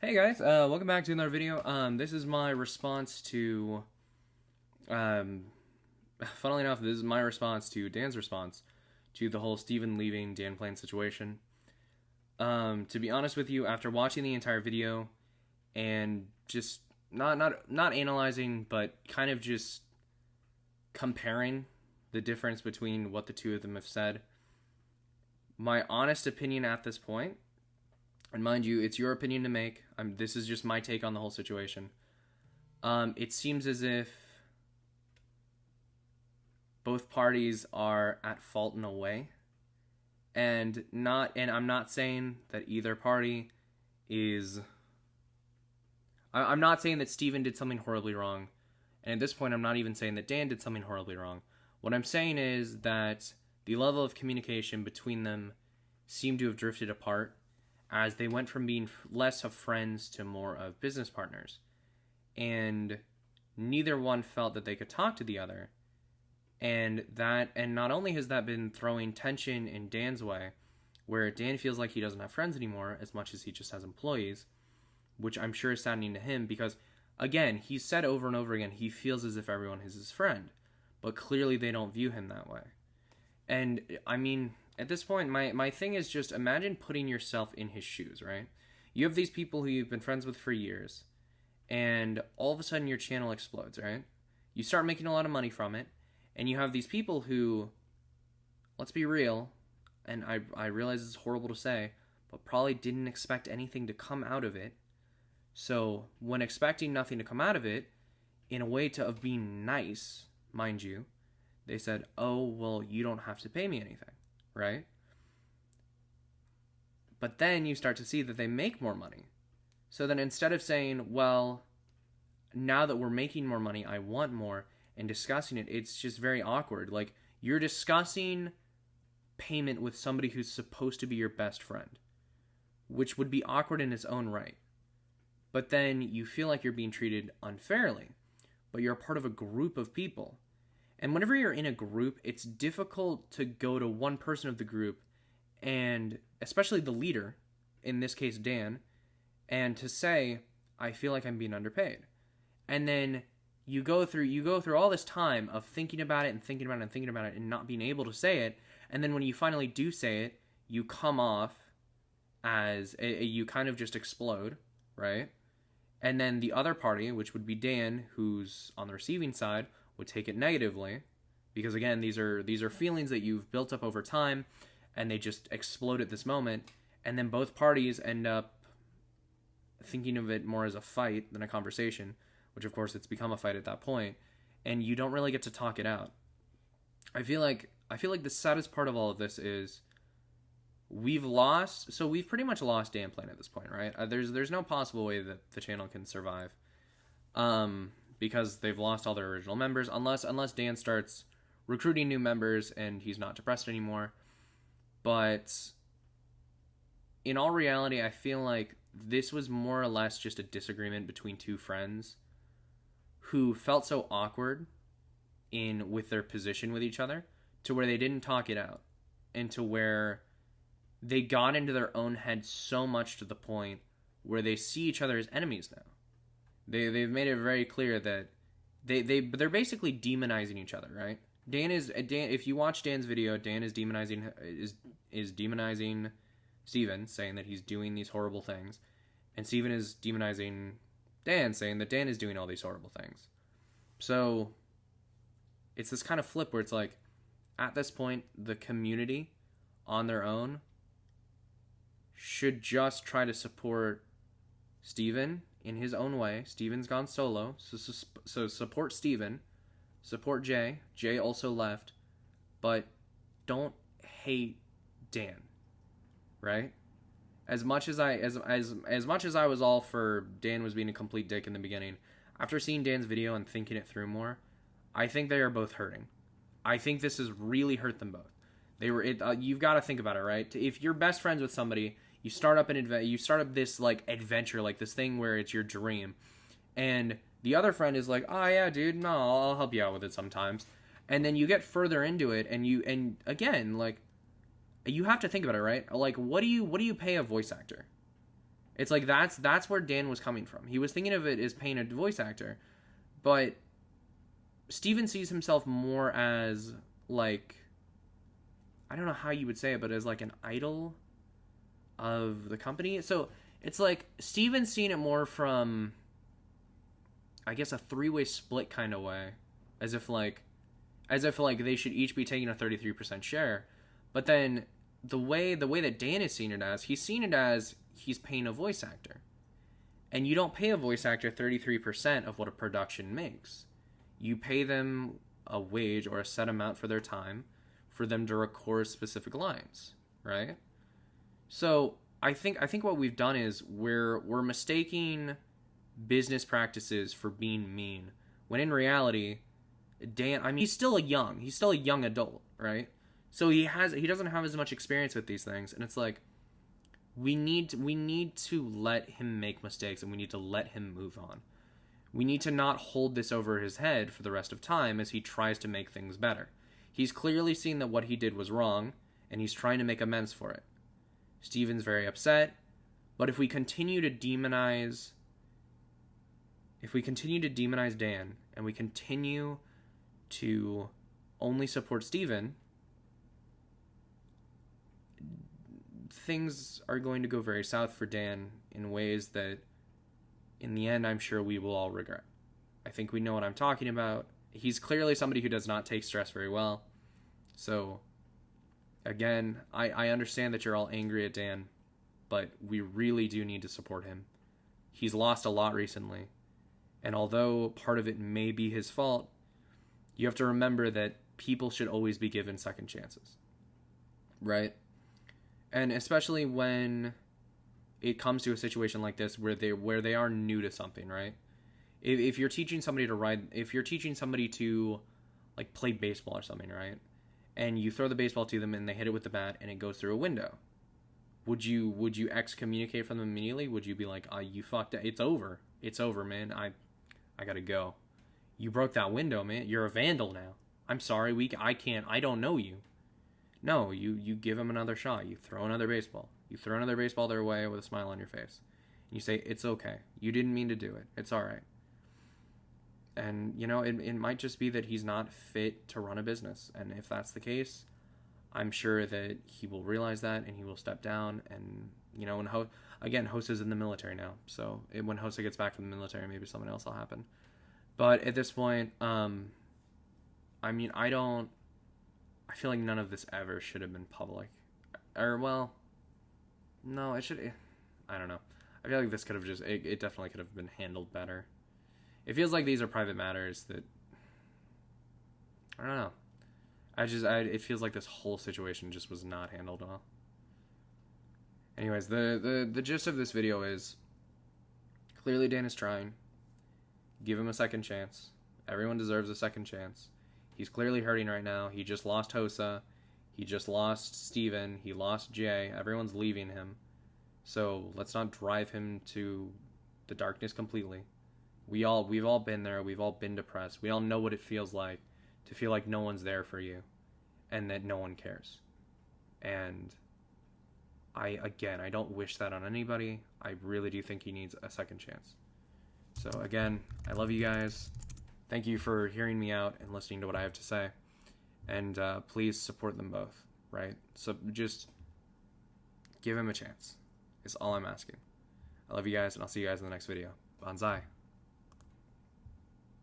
Hey guys, welcome back to another video. This is my response to, um, funnily enough, this is my response to Dan's response to the whole Steven leaving Danplan situation. To be honest with you, after watching the entire video and just not analyzing, but kind of just comparing the difference between what the two of them have said, my honest opinion at this point, and mind you, it's your opinion to make. This is just my take on the whole situation. It seems as if both parties are at fault in a way, and I'm not saying that either party is. I'm not saying that Steven did something horribly wrong, and at this point, I'm not even saying that Dan did something horribly wrong. What I'm saying is that the level of communication between them seemed to have drifted apart, as they went from being less of friends to more of business partners. And neither one felt that they could talk to the other. And not only has that been throwing tension in Dan's way, where Dan feels like he doesn't have friends anymore as much as he just has employees, which I'm sure is saddening to him because, again, he's said over and over again he feels as if everyone is his friend, but clearly they don't view him that way. And, I mean, at this point, my thing is just imagine putting yourself in his shoes, right? You have these people who you've been friends with for years, and all of a sudden your channel explodes, right? You start making a lot of money from it, and you have these people who, let's be real, and I realize it's horrible to say, but probably didn't expect anything to come out of it. So when expecting nothing to come out of it, in a way of being nice, mind you, they said, oh, well, you don't have to pay me anything, right? But then you start to see that they make more money. So then instead of saying, well, now that we're making more money, I want more, and discussing it, it's just very awkward. Like, you're discussing payment with somebody who's supposed to be your best friend, which would be awkward in its own right. But then you feel like you're being treated unfairly, but you're a part of a group of people. And whenever you're in a group, it's difficult to go to one person of the group, and especially the leader, in this case Dan, and to say, I feel like I'm being underpaid. And then you go through all this time of thinking about it and thinking about it and thinking about it and not being able to say it, and then when you finally do say it, you come off as you kind of just explode, right? And then the other party, which would be Dan, who's on the receiving side, would take it negatively, because again, these are feelings that you've built up over time, and they just explode at this moment, and then both parties end up thinking of it more as a fight than a conversation, which of course it's become a fight at that point, and you don't really get to talk it out. I feel like the saddest part of all of this is we've pretty much lost Danplan at this point, right? There's no possible way that the channel can survive. Because they've lost all their original members, unless Dan starts recruiting new members and he's not depressed anymore. But in all reality, I feel like this was more or less just a disagreement between two friends who felt so awkward with their position with each other, to where they didn't talk it out, and to where they got into their own head so much to the point where they see each other as enemies now. They've made it very clear that they're basically demonizing each other, right? Dan. If you watch Dan's video, Dan is demonizing Steven, saying that he's doing these horrible things, and Steven is demonizing Dan, saying that Dan is doing all these horrible things. So it's this kind of flip where it's like, at this point, the community on their own should just try to support Steven in his own way. Steven's gone solo, so support Steven, support Jay. Jay also left, but don't hate Dan, right? As much as I was all for Dan was being a complete dick in the beginning, after seeing Dan's video and thinking it through more, I think they are both hurting. I think this has really hurt them both. You've got to think about it, right? If you're best friends with somebody, you start up this like adventure, like this thing where it's your dream, and the other friend is like, oh yeah, dude, no, I'll help you out with it sometimes, and then you get further into it, and again, like, you have to think about it, right? Like, what do you pay a voice actor? It's like that's where Dan was coming from. He was thinking of it as paying a voice actor, but Steven sees himself more as like, I don't know how you would say it, but as like an idol of the company. So it's like Steven's seen it more from, I guess, a three-way split kind of way, as if like they should each be taking a 33% share. But then the way that Dan is seeing it as, he's seen it as he's paying a voice actor. And you don't pay a voice actor 33% of what a production makes. You pay them a wage or a set amount for their time for them to record specific lines, right? So I think what we've done is we're mistaking business practices for being mean, when in reality, Dan, I mean, he's still a young adult, right? So he doesn't have as much experience with these things, and it's like we need to let him make mistakes, and we need to let him move on. We need to not hold this over his head for the rest of time as he tries to make things better. He's clearly seen that what he did was wrong, and he's trying to make amends for it. Steven's very upset, but if we continue to demonize Dan, and we continue to only support Steven, things are going to go very south for Dan in ways that, in the end, I'm sure we will all regret. I think we know what I'm talking about. He's clearly somebody who does not take stress very well. So, again, I understand that you're all angry at Dan, but we really do need to support him. He's lost a lot recently, and although part of it may be his fault, you have to remember that people should always be given second chances, right? And especially when it comes to a situation like this where they are new to something, right? If you're teaching somebody to like play baseball or something, right? And you throw the baseball to them and they hit it with the bat and it goes through a window, would you excommunicate from them immediately? Would you be like, you fucked it, it's over, man, I gotta go. You broke that window, man. You're a vandal now. I'm sorry, I don't know you. No, you give them another shot. You throw another baseball. You throw another baseball their way with a smile on your face. And you say, it's okay. You didn't mean to do it. It's all right. And, it might just be that he's not fit to run a business. And if that's the case, I'm sure that he will realize that and he will step down. And, again, Hosa's in the military now. So when Hosa gets back from the military, maybe something else will happen. But at this point, I feel like none of this ever should have been public. Or, well, no, it should... I don't know. I feel like this could have just... It definitely could have been handled better. It feels like these are private matters that... I don't know. It feels like this whole situation just was not handled well. Anyways, the gist of this video is... Clearly Dan is trying. Give him a second chance. Everyone deserves a second chance. He's clearly hurting right now. He just lost Hosa. He just lost Steven. He lost Jay. Everyone's leaving him. So let's not drive him to the darkness completely. We've all been there. We've all been depressed. We all know what it feels like to feel like no one's there for you and that no one cares. And I don't wish that on anybody. I really do think he needs a second chance. So again, I love you guys. Thank you for hearing me out and listening to what I have to say. And please support them both, right? So just give him a chance. Is all I'm asking. I love you guys, and I'll see you guys in the next video. Banzai.